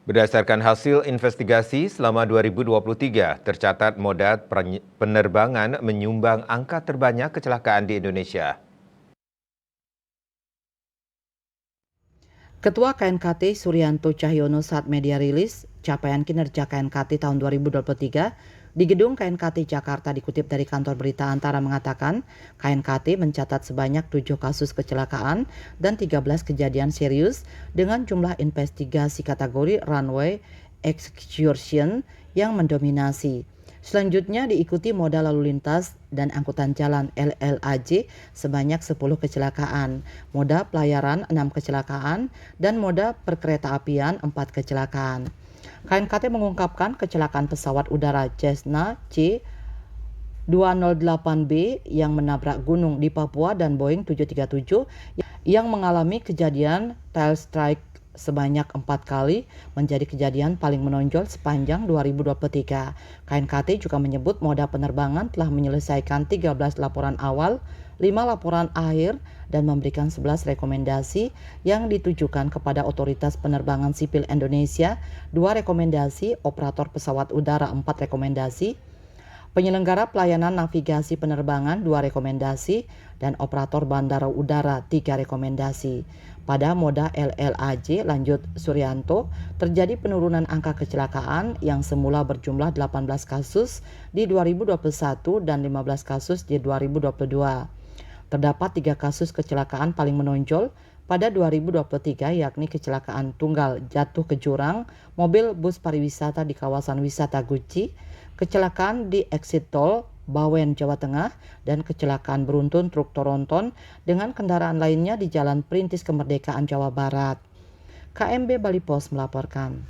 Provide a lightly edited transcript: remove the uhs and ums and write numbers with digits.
Berdasarkan hasil investigasi selama 2023, tercatat moda penerbangan menyumbang angka terbanyak kecelakaan di Indonesia. Ketua KNKT Suryanto Cahyono saat media rilis capaian kinerja KNKT tahun 2023 di gedung KNKT Jakarta dikutip dari kantor berita Antara mengatakan KNKT mencatat sebanyak 7 kasus kecelakaan dan 13 kejadian serius dengan jumlah investigasi kategori runway excursion yang mendominasi. Selanjutnya diikuti moda lalu lintas dan angkutan jalan LLAJ sebanyak 10 kecelakaan, moda pelayaran 6 kecelakaan, dan moda perkeretaapian 4 kecelakaan. KNKT mengungkapkan kecelakaan pesawat udara Cessna C208B yang menabrak gunung di Papua dan Boeing 737 yang mengalami kejadian tail strike sebanyak 4 kali menjadi kejadian paling menonjol sepanjang 2023. KNKT juga menyebut moda penerbangan telah menyelesaikan 13 laporan awal, 5 laporan akhir, dan memberikan 11 rekomendasi yang ditujukan kepada Otoritas Penerbangan Sipil Indonesia, 2 rekomendasi, operator pesawat udara 4 rekomendasi, penyelenggara pelayanan navigasi penerbangan 2 rekomendasi, dan operator bandara udara 3 rekomendasi. Pada moda LLAJ, lanjut Suryanto, terjadi penurunan angka kecelakaan yang semula berjumlah 18 kasus di 2021 dan 15 kasus di 2022. Terdapat 3 kasus kecelakaan paling menonjol pada 2023, yakni kecelakaan tunggal jatuh ke jurang mobil bus pariwisata di kawasan wisata Guci, kecelakaan di exit tol Bawen, Jawa Tengah, dan kecelakaan beruntun truk tronton dengan kendaraan lainnya di Jalan Perintis Kemerdekaan, Jawa Barat. KMB Bali Pos melaporkan.